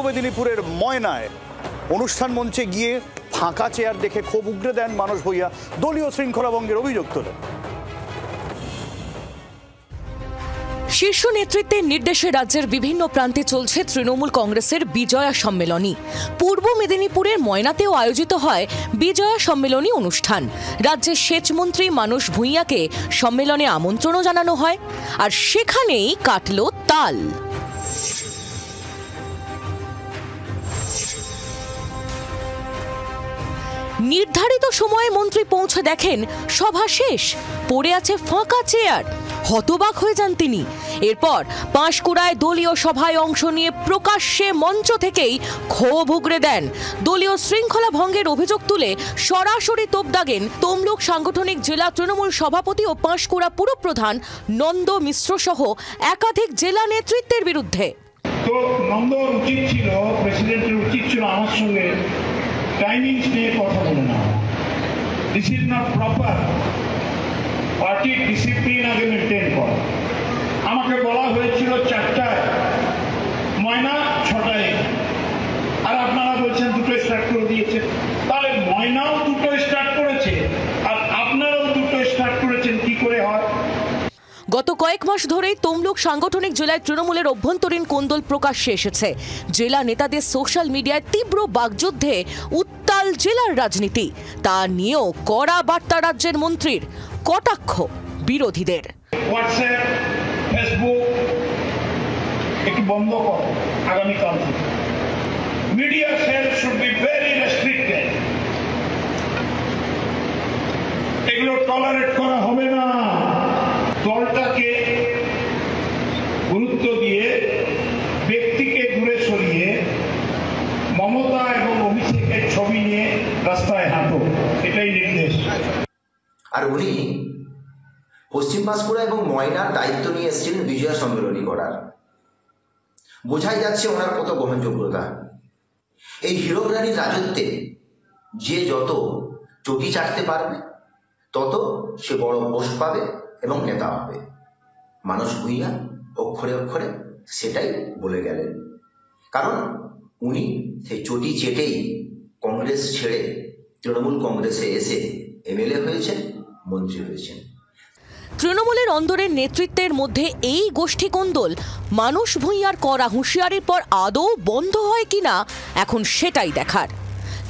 মেদিনীপুরের ময়নায় অনুষ্ঠান মঞ্চে গিয়ে ফাঁকা চেয়ার দেখে ক্ষোভ উগরে দেন মানস ভূঁইয়া, দলীয় শৃঙ্খলা ভঙ্গের অভিযোগ তোলেন। শীর্ষ নেতৃত্বের নির্দেশে রাজ্যের বিভিন্ন প্রান্তে চলছে তৃণমূল কংগ্রেসের বিজয়া সম্মেলনী। পূর্ব মেদিনীপুরের ময়নাতেও আয়োজিত হয় বিজয়া সম্মেলনী অনুষ্ঠান। রাজ্যের সেচমন্ত্রী মানস ভূঁইয়াকে সম্মেলনে আমন্ত্রণও জানানো হয়, আর সেখানেই কাটল তাল। নির্ধারিত সময়ে মন্ত্রী পৌঁছে দেখেন সভা শেষ, পড়ে আছে ফাঁকা চেয়ার। হতবাক হয়ে যান তিনি। এরপর পাঁশকুড়ায় দলীয় সভায় অংশ নিয়ে প্রকাশ্যে মঞ্চ থেকেই ক্ষোভ উগরে দেন। দলীয় শৃঙ্খলা ভঙ্গের অভিযোগ তুলে সরাসরি তোপ দাগেন তমলুক সাংগঠনিক জেলা তৃণমূল সভাপতি ও পাঁশকুড়া পুরপ্রধান নন্দ মিশ্র সহ একাধিক জেলা নেতৃত্বের বিরুদ্ধে। তো নন্দর উচিত ছিল, প্রেসিডেন্টের উচিত ছিল আমার সঙ্গে টাইমিংস নিয়ে কথা বলে না। This is not proper. পার্টির ডিসিপ্লিন আগে মেনটেন করা। আমাকে বলা হয়েছিল 4টায়, ময়না 6টায়, আর আপনারা বলছেন 2টো স্টার্ট করে দিয়েছে। তাহলে ময়নাও 2টো স্টার্ট করেছে আর আপনারাও 2টো স্টার্ট করেছেন, কি করে হয়? গত কয়েক মাস ধরেই তমলুক সাংগঠনিক জেলায় তৃণমূলের অভ্যন্তরীণ কোন্দল প্রকাশ্যে এসেছে। জেলা নেতাদের সোশ্যাল মিডিয়ায় তীব্র বাগযুদ্ধে উত্তাল জেলার রাজনীতি। তা নিয়েও কড়া বার্তা রাজ্যের মন্ত্রীর, কটাক্ষ বিরোধীদের। হোয়াটসঅ্যাপ, ফেসবুক একটু বন্ধ করো আগামীকাল থেকে। Media cell should be very restricted. এগুলো টলারেট করা হবে না। দলটাকে গুরুত্ব দিয়ে ব্যক্তিকে দূরে সরিয়ে মমতা এবং অভিষেকের ছবি নিয়ে রাস্তায় হাঁটো, এটাই নির্দেশ। আর উনি পশ্চিম পাঁশকুড়া এবং ময়নার দায়িত্ব নিয়ে এসেছিলেন বিজয়া সম্মেলনী করার। বোঝাই যাচ্ছে ওনার কত গ্রহণযোগ্যতা। এই হীরক রানীর রাজত্বে যে যত চটি চাটতে পারবে তত সে বড় পোস্ট পাবে এবং নেতা হবে। মানস ভূঁইয়া অক্ষরে অক্ষরে সেটাই বলে গেলেন। কারণ উনি সেই চটি চেটেই কংগ্রেস ছেড়ে তৃণমূল কংগ্রেসে এসে এমএলএ হয়েছেন, মন্ত্রী হয়েছেন। তৃণমূলের অন্দরের নেতৃত্বের মধ্যে এই গোষ্ঠী কোন্দল মানস ভূঁইয়ার করা হুঁশিয়ারির পর আদৌ বন্ধ হয় কিনা এখন সেটাই দেখার।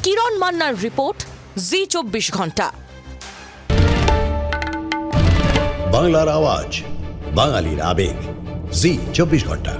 কিরণ মান্নার রিপোর্ট, জি 24 ঘন্টা। বাংলার আওয়াজ, বাঙালির আবেগ, জি 24 ঘন্টা।